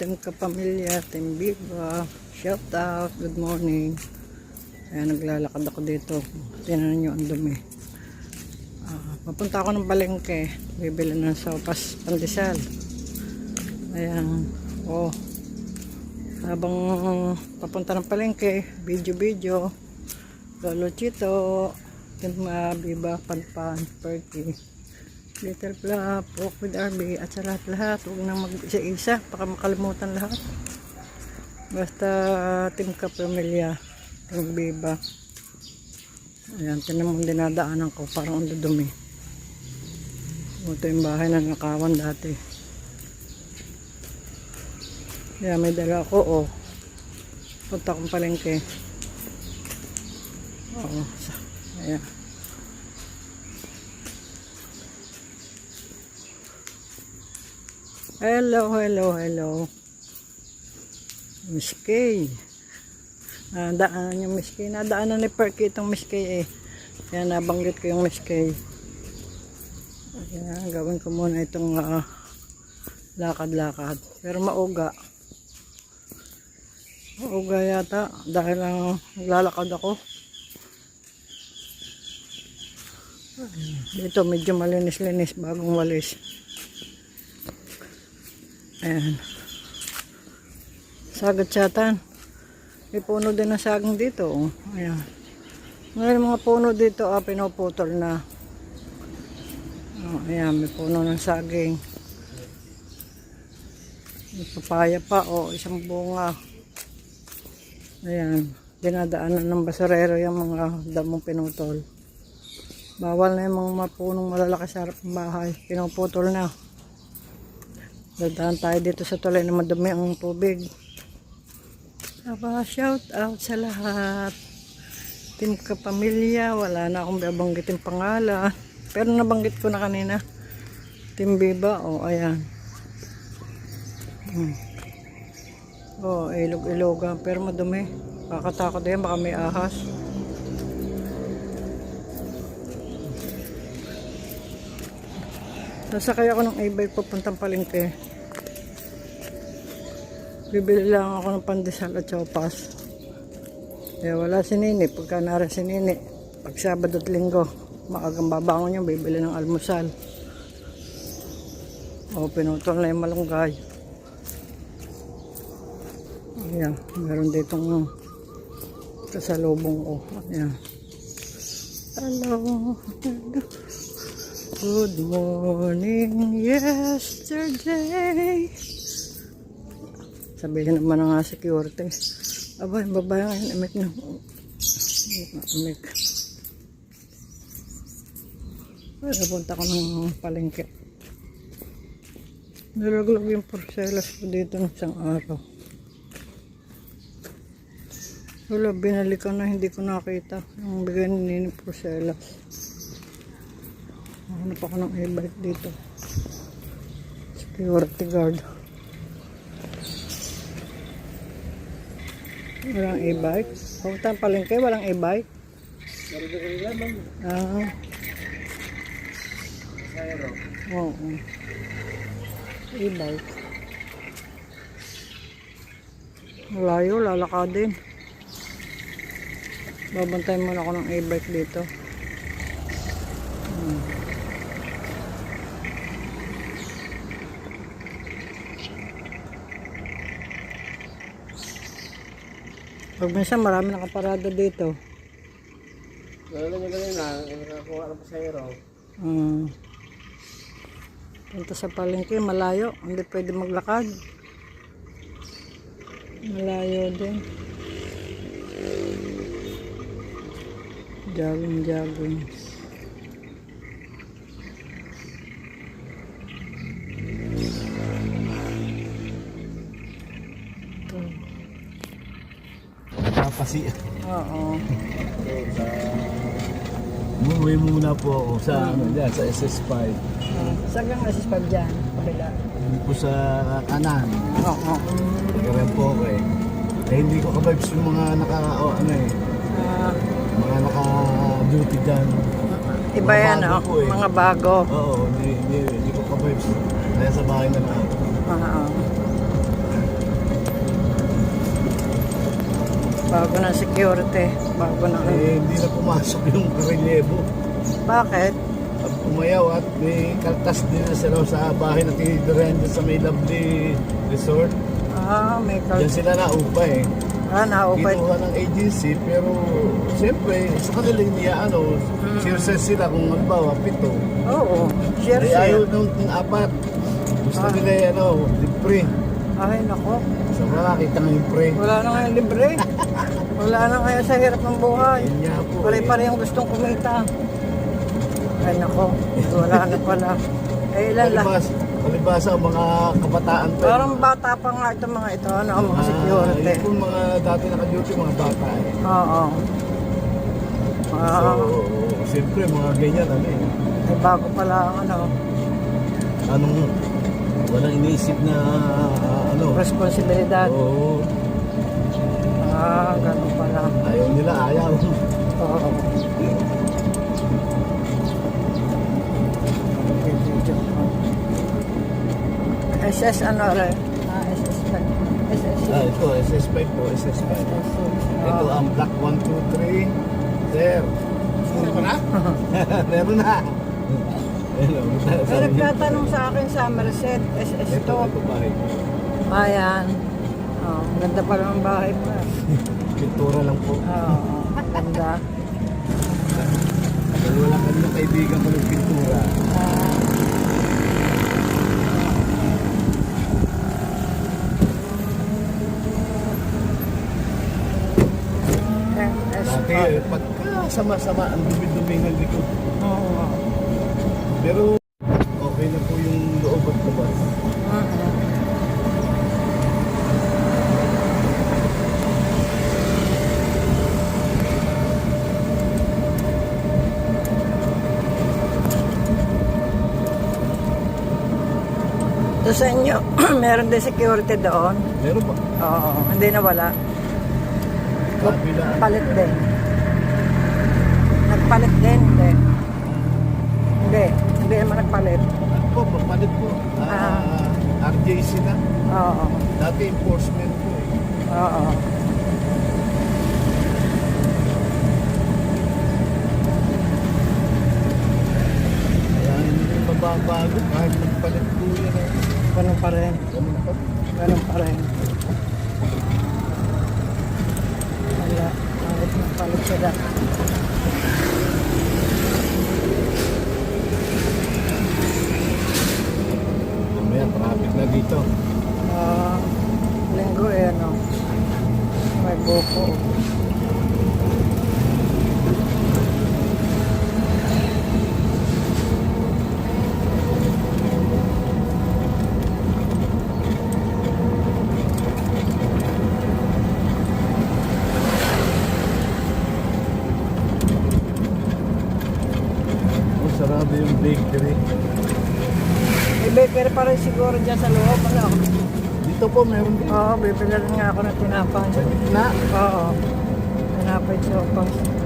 Team Kapamilya, Team Viva, shout out, good morning. Ayan, naglalakad ako dito. Tingnan nyo ang dumi. Papunta ako ng palengke, bibili ng sopas pandesal. Ayan, habang papunta ng palengke, video, Lolo Chito, Team Viva, Panpan, Perky, Little Flap, Walk with RB, at sa lahat-lahat, huwag nang mag-isa-isa, baka makalimutan lahat. Basta Team Kapamilya, Team Viva. Ayan, tinan mo dinadaanan ko, parang ang dudumi. Ito yung bahay na nakawan dati. Ayan, may dala ako, punta akong palengke. Ayan. Hello. Miss Kay. Daanan yung Miss Kay. Nadaanan ni Perky itong Miss Kay eh. Kaya nabanggit ko yung Miss Kay. Ayan, gawin ko muna itong lakad-lakad. Pero mauga. Mauga yata. Dahil lang naglalakad ako. Dito medyo malinis-linis bagong walis. Ayan. Sagat-satan. May puno din ng saging dito. Ayan. Ngayon mga puno dito, pinuputol na. Ayan, may puno ng saging. May papaya pa, isang bunga. Ayan. Dinadaanan ng basurero yung mga damong pinutol. Bawal na yung mga punong malalaki sa harap ng bahay. Pinuputol na. Dadaan tayo dito sa tulay na madumi ang tubig. Shout out sa lahat. Team Kapamilya, wala na akong babanggitin pangalan. Pero nabanggit ko na kanina. Team Viva, ayan. Ilog-ilogan, pero madumi. Kakatakot yan, baka may ahas. Sasakay ako ng e-bike papuntang palengke. Bibili lang ako ng pandesal at sopas. Wala si Nini. Pagka narin si Nini, pag Sabado at Linggo, maagang babangon niya, bibili ng almusal. Pinutol na yung malunggay. Ayan, meron ditong kasalubong ko. Ayan. Hello. Good morning yesterday. Sabihin naman ng security. Aba, yung babae ngayon, amik na. Amik. Napunta ko ng palengke. Nilaglag yung porcelas ko dito ng isang araw. Wala, binalikan na, hindi ko nakita. Yung bigay ni porcelas. Hanap ako ng e-bike dito. Security guard. Walang e-bike. Pumunta ang palengke, walang e-bike. Oo. E-bike. Malayo, lalakadin. Babantayin muna ako ng e-bike dito. Pag minsan marami nakaparada dito. Lalo nyo ganun na, nakakuha ng pasahero. Punta sa palengke, malayo. Hindi pwede maglakad. Malayo din. Jogging. Kasi Oo. umuwi muna po ako sa dyan, sa SS5. Saan kang SS5 dyan? Kabila. Hindi po sa kanan. Oo. Nagkaroon po ako eh. Hindi ko ka-vibes yung mga mga naka-duty dyan. Iba yan, mga bago. Oo, hindi ko ka-vibes. Kaya sa bahay na lang. Oo. Bago ng security. Bago ng... Hindi na pumasok yung karelyebo. Bakit? At umayaw at may kaltas din na sila sa bahay na tinitirahan dyan sa may Lovely Resort. May Diyan sila naupa eh. naupay. Kinuha ng agency pero siyempre sa kanila niya share sila kung halimbawa 7. Oo. Share, Ay ayaw share. nung 4. Gusto nila libre. Ay, nako. So makakita ng libre. Wala na ngayon libre. Wala na kaya sa hirap ng buhay. Yun nga po Pare-pare yung gustong kumita. Ay, nako. Wala na pala. Eh, ilan lang. Palibasa ang mga kabataan pa. Parang bata pa nga itong mga ito. Ano, ang mga security. Yung po mga dati naka-duty, mga bata eh. Oo. So, siyempre mga ganyan Bago pala ang anong walang iniisip na responsibilidad. Oo. Ganun pala. Ayaw nila, ayaw. Oo. SS rin? SS5. SS6. Ito, SS5 po, SS5. Ito ang Black 1, 2, 3. Sir. Meron na? Meron na. May nagtatanong sa akin sa Merced, SS2. Ito bahay. Ayan. Ganda pala ng bahay mo. Pintura lang po. Ganda. Wala kami ng kaibigan ko ng pintura. Dati, pagka sama-sama ang dumi-dumi ng likod. Oo. Pero okay na po yung loob at labas. So sa inyo, meron din security doon? Meron ba? Oo. Hindi na wala. Kabila. Palit din. Nagpalit din, hindi. Hindi naman nagpalit. Ano po, papalit po. RJC na. Oo. Dati enforcement po eh. Oo. Kaya hindi mababago kahit magpalit po yan eh. Ganun pa rin. Ganun pa. Ganun pa rin. Wala. Kahit magpalit sila. Mamaya traffic na dito. Linggo may buko. Sarado yung bakery. May bakery pa rin siguro dyan sa loob. Dito po meron din. Oo, bibili rin nga ako ng tinapay. Na? Oo. Tinapay sopas.